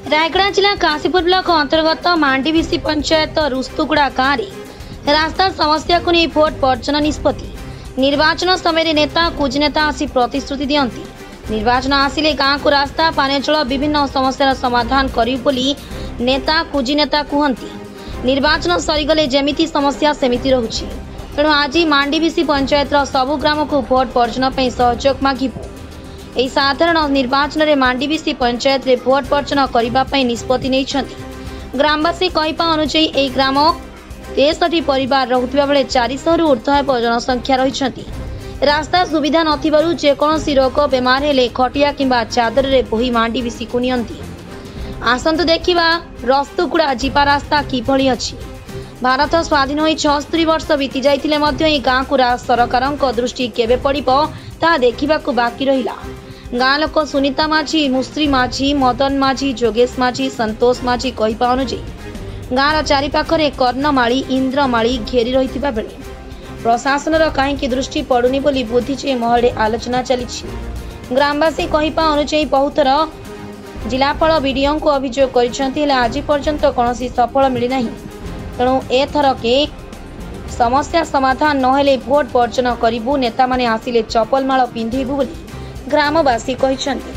रायगड़ा जिला काशीपुर ब्लॉक अंतर्गत मांडीविसी पंचायत रुस्तुगुड़ा गाँव में रास्ता समस्या को नहीं भोट पर्जन निष्पत्ति। निर्वाचन समय नेता कुजनेता आसी प्रतिश्रुति दियंती। निर्वाचन आसिले गाँव को रास्ता पानी जल विभिन्न समस्यार समाधान करिबु बोली नेता कुजिनेता कहती। निर्वाचन सरीगले जेमिति समस्या सेमिति रहुछि। तेणु आज मांडीविसी पंचायत सबु ग्राम को भोट पर्जन पर सहयोग मागिबु। एही साधारण निर्वाचन में मांडीविसी पंचायत रे भोट पर्जन करने निष्पत्ति नहीं। ग्रामवासी कहवा अनुसार यह ग्राम 63 परिवार रहुथिबा बेले 400 रु ऊर्ध्व जनसंख्या रही। रास्ता सुविधा नथिबारु जेकोसी रोग बेमार हेले खटिया किंबा चादर रे बोही मांडीविसी को नियंती। आसंतु देखिबा रस्तुगुड़ा जीवा रास्ता किभଳି अछि। भारत स्वाधीन होई 76 वर्ष बीती जाइतिले मध्य ए गाँ को सरकारक दृष्टि केबे पड़िबो ता देखिबाकू बाकी रहिला। गाँ लोक सुनीता माझी, मुश्री माझी, मदन माझी, जोगेश माझी, संतोष माझी कहवा अनुसार गाँर चारिपाखरे कर्णमाली इंद्रमाली घेरी रहितिबा बेले प्रशासनर कहीं दृष्टि पड़ुनी बोली बुद्धिजीवी महले आलोचना चली। ग्रामवासी कहवा अनुसार बहुत थर जिलापाल बीडीओ को अभियोग कर आज पर्यंत कौन सफल मिलना। तेणु एथर के समस्या समाधान नहेले भोट पर्जन करिबु। नेता माने आसिले चपल माल पिंधेबु बोली ग्रामवासी कहछन्ति।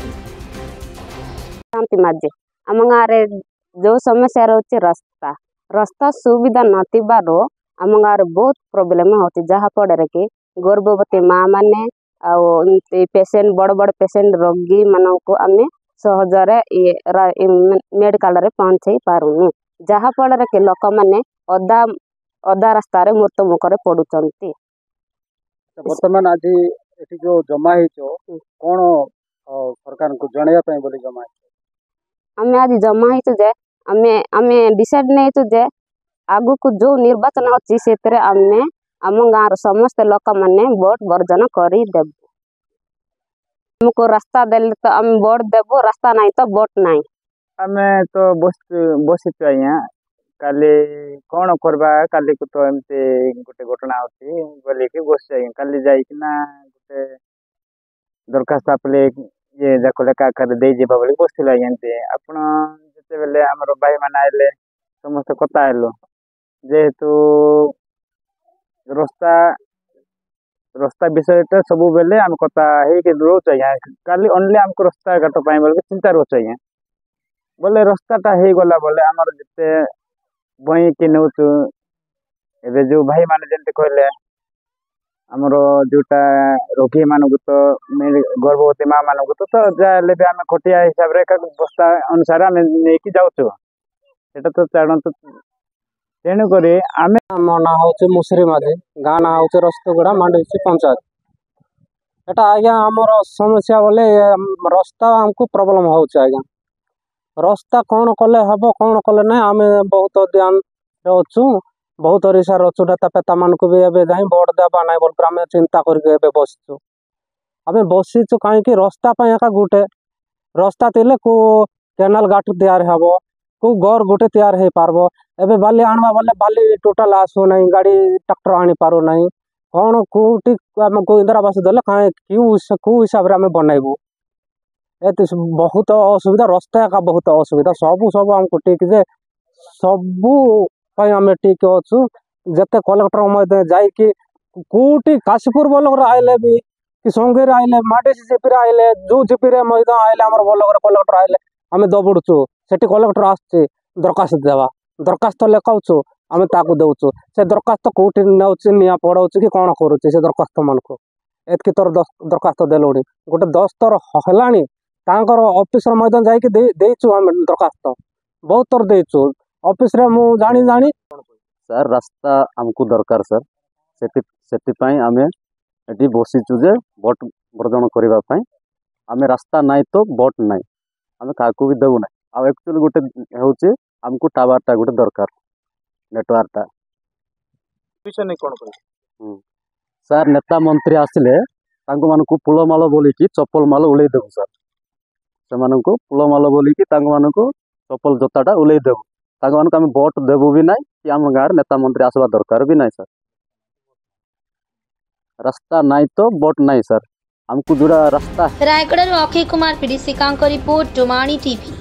शांति माजे आम गाँव जो समस्या रोचे रास्ता सुविधा नथिबारो आम गाँव बहुत प्रोब्लेम होती। जहाँ फल कि गर्भवती माँ माने पेसेंट बड़ बड़ पेसेंट रोगी मान को आम सहजरे मेडिकल रे पहुँचे पारुनु। जहाँ फल कि लोक मैंने अदा अदा रास्तार मृत्यु मुखरे पड़ुचंती। वर्तमान आज एठी जो जमा हिचो कोन सरकार को जणैया बोली जमा आमे आज जमा हिचो जे आमे डिसाइड नै तो जे आगु को जो निर्वाचन अछि सेतरे आमे आम गाँव समस्त लोक माने वोट वर्जन करी देबु। हमको रास्ता देले तो आम वोट देबु, रास्ता नहीं तो वोट नहीं। आमे तो बसित आया काली कौन करबा काली को तो एमते गोटे घटना होती बोली कि बस जाए काली जाइकिना गोटे दरखास्त आपले ये जाको लेखा कर दे जेबा बोली बसथिला एमते आपण जते बेले हमर भाई मान आइले समस्त कथा आइलो जेहेतु रास्ता रास्ता विषय तो सब बेले हम कथा हे के रोच आया काली ओनली हमको रास्ता घाट पाए बोल के चिंता रोच आया बोले रास्ताटा हे गला बोले हमर जते बही के नौचु एबे जो भाई माने जेंते कहले हमरो जोटा रोगी मानक तो गर्भवती माँ मानक तो जाले भी आम खटिया हिसाब रे बस्ता अनुसार आम नहीं जाऊँ सेटा तो जानत। तेणु करी आम मो ना हूँ मुसरी माझी गाँ ना हूँ रस्तुगुड़ा मांडीविसी पंचायत। एटा आज्ञा आमर समस्या बोले रास्ता आमको प्रोब्लेम हो आज्ञा। रास्ता कौन कले हम कौन कले ना आम बहुत ध्यान अच्छु बहुत रिसार अच्छु नेता पेता मान को भी एवं जाए भोट देवा ना बोल आम चिंता करके बसचु। आम बसीचु कहीं रास्ता एका गोटे रास्ता थे को केनाल घाट तैयार हम को घर गोटे तैयार हो पार्ब एवं बाली आणवा बोले बाली टोटाल आसु ना गाड़ी ट्रैक्टर आनी पारू ना कौन कौटी आम को इंदिरा आवास देले कहीं क्यों हिसाब से आम बनइबू एत बहुत असुविधा रास्ता का बहुत असुविधा सबू सब आमको ठीक जे सबू आम ठीक अच्छु। जिते कलेक्टर जाकि कौटी काशीपुर ब्लॉक आइले भी कि संगे आइले मांडीविसी जीपी आइले जो जीपी मैदान आइले आम ब्लॉक कलेक्टर आइले आम दौड़ुचु सेठी कलेक्टर आसुचे दरखास्त देवा दरखास्त लेखाऊँ आम ताकू देचु से दरखास्त कौटी निया पड़ाऊँ कि कौन करुचे से दरखास्त मान को एतकी तोर दरखास्त देलुणी गोटे 10 थर है तांकर ऑफिस मैदान जाकि देचु आम दरखास्त बहुत थर देचु ऑफिस रे मु जानी जानी सर रास्ता हमको दरकार सर से आम ये बसीचु जे भोट वर्जन करने आम रास्ता नाई तो भोट नाई आम क्या भी देवु ना आ एक्चुअली गोटे हूँ आमको टावरटा गोटे दरकार नेटवर्कटा सर नेता मंत्री आसिले मानक फूलमाल बोलिकी चप्पल माल उड़े देवु सर से फूलमाल बोलिकी चप्पल जोताटा उड़े देवु तांको आम भोट देवु भी ना कि आम गाँव नेता मंत्री आसवा दरकार भी ना सर रास्ता नाई तो भोट नाई सर हमको जुड़ा रास्ता। रायगड़ा अक्षय कुमार पीडीसी का रिपोर्ट डोमाणी टीवी।